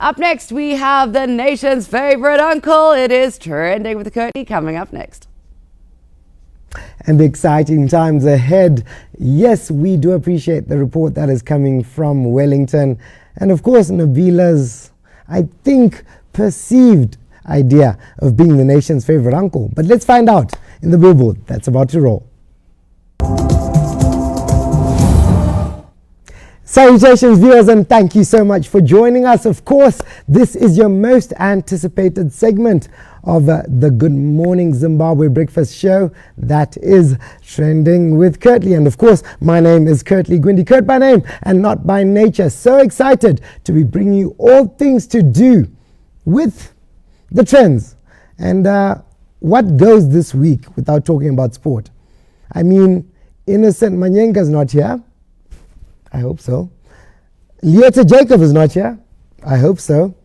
Up next, we have the nation's favorite uncle. It is Trending with Curtly coming up next. And exciting times ahead. Yes, we do appreciate the report that is coming from Wellington. And of course, Nabila's, I think, perceived idea of being the nation's favorite uncle. But let's find out in the billboard that's about to roll. Salutations viewers, and thank you so much for joining us. Of course, this is your most anticipated segment of the Good Morning Zimbabwe breakfast show that is Trending with Curtly. And of course, my name is Curtly Gwindi, Kurt by name and not by nature. So excited to be bringing you all things to do with the trends and what goes this week without talking about sport. I mean, Innocent Manyenga's not here. I hope so. Leota Jacob is not here. I hope so.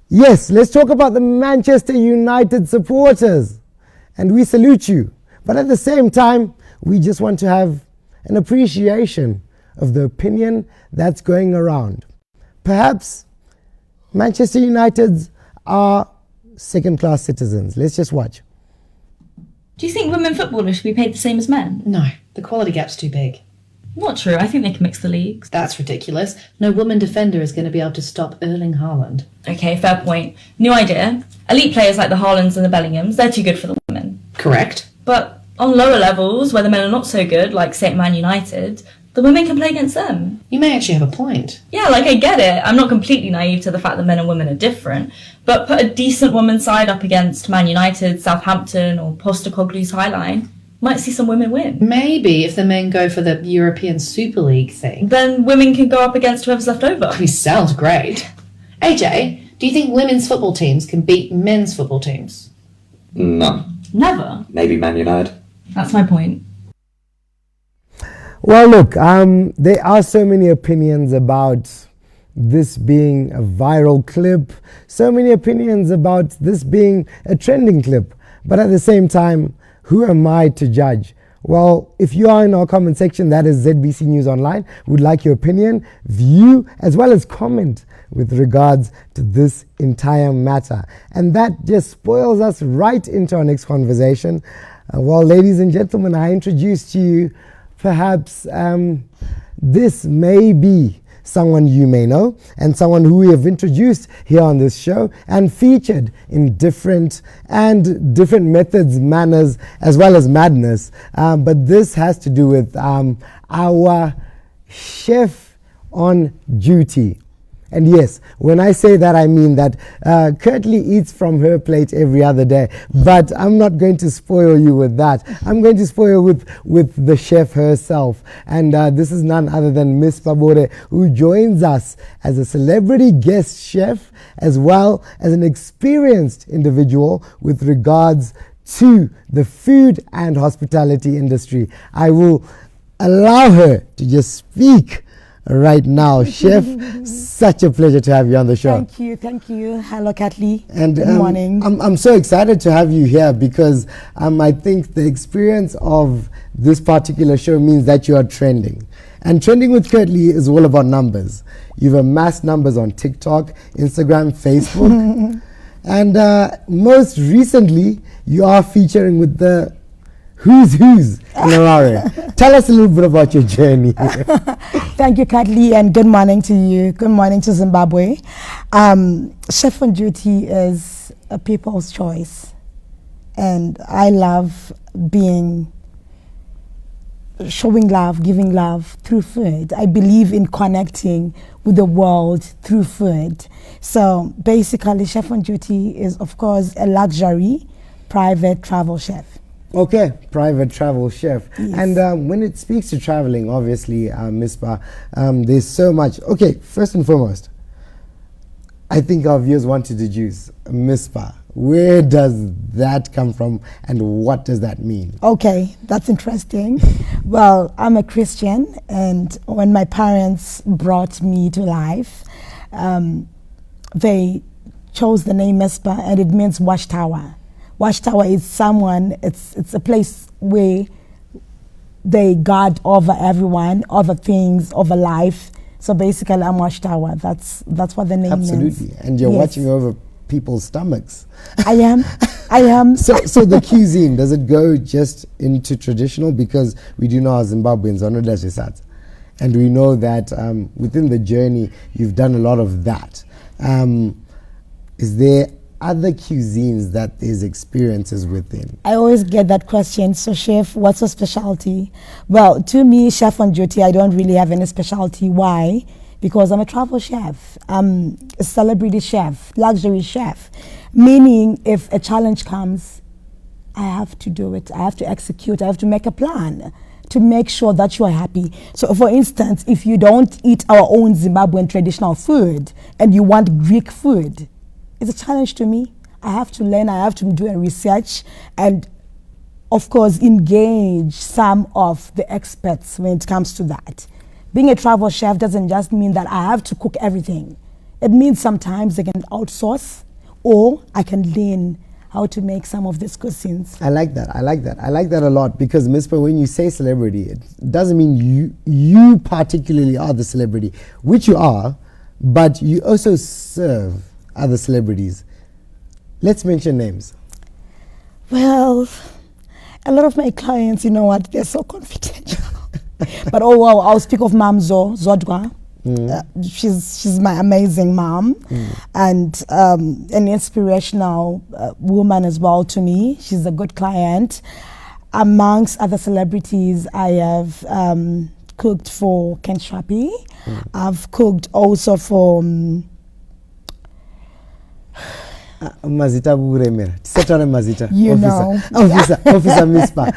Yes, let's talk about the Manchester United supporters. And we salute you. But at the same time, we just want to have an appreciation of the opinion that's going around. Perhaps Manchester Uniteds are second-class citizens. Let's just watch. Do you think women footballers should be paid the same as men? No, the quality gap's too big. Not true. I think they can mix the leagues. That's ridiculous. No woman defender is going to be able to stop Erling Haaland. Okay, fair point. New idea. Elite players like the Haalands and the Bellinghams, they're too good for the women. Correct. But on lower levels, where the men are not so good, like St. Man United, the women can play against them. You may actually have a point. Yeah, I get it. I'm not completely naive to the fact that men and women are different. But put a decent women's side up against Man United, Southampton, or Postecoglou's Highline. Might see some women win. Maybe if the men go for the European Super League thing. Then women can go up against whoever's left over. He sounds great. AJ, do you think women's football teams can beat men's football teams? No. Never? Maybe Man United. That's my point. Well, look, there are so many opinions about this being a viral clip, so many opinions about this being a trending clip. But at the same time, who am I to judge? Well, if you are in our comment section, that is ZBC News Online, would like your opinion, view, as well as comment with regards to this entire matter. And that just spoils us right into our next conversation. Well, ladies and gentlemen, I introduced to you perhaps this may be someone you may know and someone who we have introduced here on this show and featured in different methods, manners, as well as madness. But this has to do with our chef on duty. And yes, when I say that, I mean that Curtly eats from her plate every other day. But I'm not going to spoil you with that. I'm going to spoil with the chef herself. And this is none other than Miss Babore, who joins us as a celebrity guest chef, as well as an experienced individual with regards to the food and hospitality industry. I will allow her to just speak right now. Chef, such a pleasure to have you on the show. Thank you. Hello, Curtly. And good morning. I'm so excited to have you here because I think the experience of this particular show means that you are trending. And Trending with Curtly is all about numbers. You've amassed numbers on TikTok, Instagram, Facebook. And most recently, you are featuring with the Who's in Harare. Tell us a little bit about your journey. Thank you, Curtly, and good morning to you. Good morning to Zimbabwe. Chef on duty is a people's choice, and I love showing love, giving love through food. I believe in connecting with the world through food. So basically, chef on duty is, of course, a luxury private travel chef. Okay, private travel chef. Yes. And when it speaks to traveling, obviously, Ms. Ba, there's so much. Okay, first and foremost, I think our viewers want to deduce Ms. Ba. Where does that come from and what does that mean? Okay, that's interesting. Well, I'm a Christian, and when my parents brought me to life, they chose the name Mespa, and it means watchtower. Watchtower is it's a place where they guard over everyone, over things, over life, So basically, I'm Watchtower. That's what the name Absolutely. means. And you're Yes. watching over people's stomachs. I am. I am. So the cuisine, does it go just into traditional? Because we do know how Zimbabweans are not sat. And we know that within the journey, you've done a lot of that. Is there other cuisines that there's experiences within? I always get that question. So, chef, what's your specialty? Well, to me, chef on duty, I don't really have any specialty. Why? Because I'm a travel chef. I'm a celebrity chef, luxury chef. Meaning, if a challenge comes, I have to do it. I have to execute. I have to make a plan to make sure that you are happy. So, for instance, if you don't eat our own Zimbabwean traditional food and you want Greek food, it's a challenge to me. I have to learn, I have to do a research and, of course, engage some of the experts when it comes to that. Being a travel chef doesn't just mean that I have to cook everything. It means sometimes I can outsource or I can learn how to make some of these cuisines. I like that. I like that a lot because, Mispa, when you say celebrity, it doesn't mean you particularly are the celebrity, which you are, but you also serve other celebrities. Let's mention names. Well, a lot of my clients, you know what, they're so confidential. But oh wow, I'll speak of Mom Zodwa. She's my amazing mom and an inspirational woman as well to me. She's a good client. Amongst other celebrities, I have cooked for Ken Shrapi. I've cooked also for Mazita Buremera. Setana Mazita. You Officer Mispa.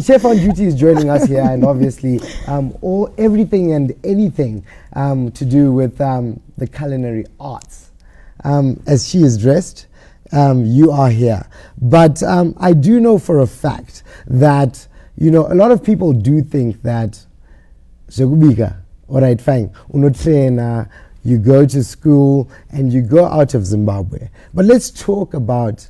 Chef on duty is joining us here, and obviously everything and anything to do with the culinary arts. As she is dressed, you are here. But I do know for a fact that, a lot of people do think that all right, fine, unotrainer, you go to school and you go out of Zimbabwe. But let's talk about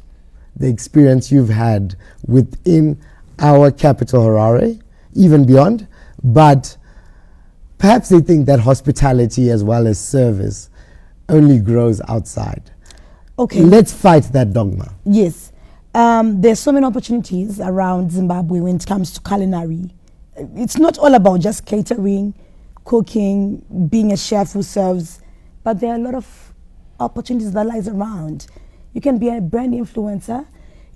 the experience you've had within our capital, Harare, even beyond. But perhaps they think that hospitality as well as service only grows outside. Okay. Let's fight that dogma. Yes. There's so many opportunities around Zimbabwe when it comes to culinary. It's not all about just catering, cooking, being a chef who serves, but there are a lot of opportunities that lies around. You can be a brand influencer,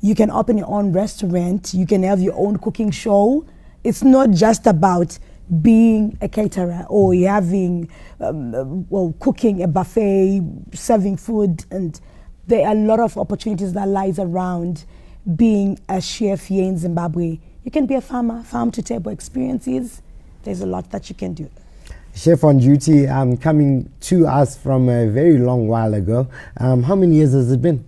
you can open your own restaurant, you can have your own cooking show. It's not just about being a caterer or having, cooking a buffet, serving food, and there are a lot of opportunities that lies around being a chef here in Zimbabwe. You can be a farmer, farm to table experiences. There's a lot that you can do. Chef on duty, coming to us from a very long while ago. How many years has it been?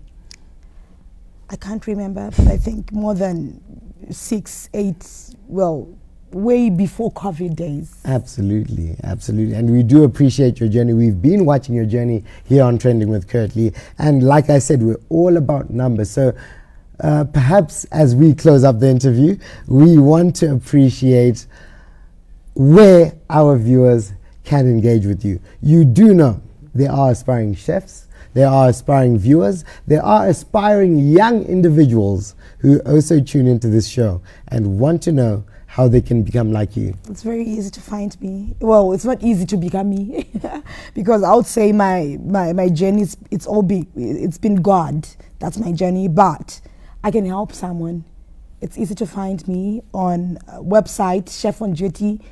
I can't remember, but I think more than 6, 8, way before COVID days. Absolutely. And we do appreciate your journey. We've been watching your journey here on Trending with Curtly. And like I said, we're all about numbers. So perhaps as we close up the interview, we want to appreciate where our viewers can engage with you. You do know there are aspiring chefs, there are aspiring viewers, there are aspiring young individuals who also tune into this show and want to know how they can become like you. It's very easy to find me. Well, it's not easy to become me because I would say my journey it's been God. That's my journey, but I can help someone. It's easy to find me on website chefonduty.co.za,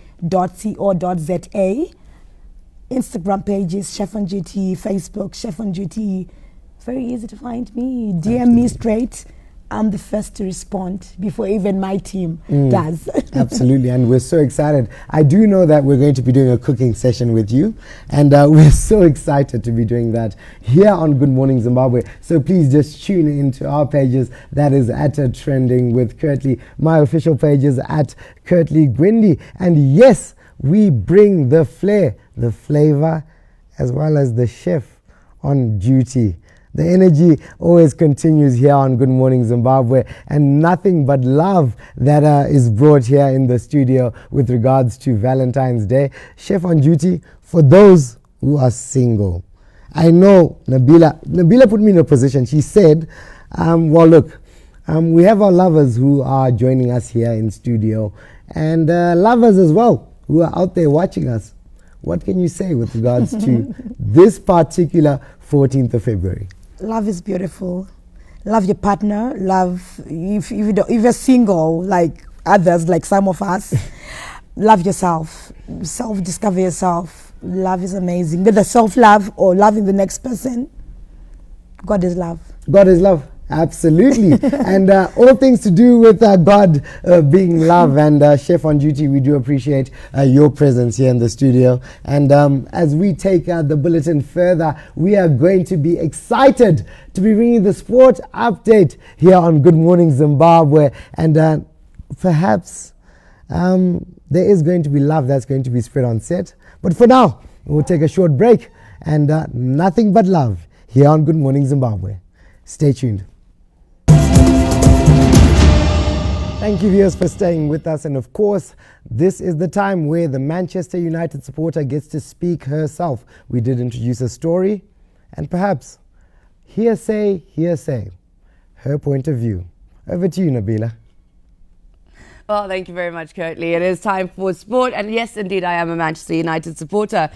Instagram pages Chef on Duty, Facebook Chef on Duty. Very easy to find me. DM me straight. I'm the first to respond before even my team does. Absolutely, and we're so excited. I do know that we're going to be doing a cooking session with you, and we're so excited to be doing that here on Good Morning Zimbabwe. So please just tune into our pages. That is at Trending with Curtly. My official page is at Curtly Gwindi. And yes, we bring the flair, the flavor, as well as the chef on duty. The energy always continues here on Good Morning Zimbabwe, and nothing but love that is brought here in the studio with regards to Valentine's Day. Chef on duty, for those who are single. I know Nabila put me in a position. She said, well, look, we have our lovers who are joining us here in studio, and lovers as well who are out there watching us. What can you say with regards to this particular 14th of February? Love is beautiful. Love your partner. Love, if you're single, like others, like some of us, love yourself. Self-discover yourself. Love is amazing. Whether self-love or loving the next person, God is love. God is love. Absolutely. And all things to do with God being love. And Chef on duty, we do appreciate your presence here in the studio. And as we take the bulletin further, we are going to be excited to be bringing the sport update here on Good Morning Zimbabwe. And perhaps there is going to be love that's going to be spread on set. But for now, we'll take a short break, and nothing but love here on Good Morning Zimbabwe. Stay tuned. Thank you, viewers, for staying with us. And of course, this is the time where the Manchester United supporter gets to speak herself. We did introduce a story, and perhaps hearsay, her point of view. Over to you, Nabila. Well, thank you very much, Curtly. It is time for sport. And yes, indeed, I am a Manchester United supporter.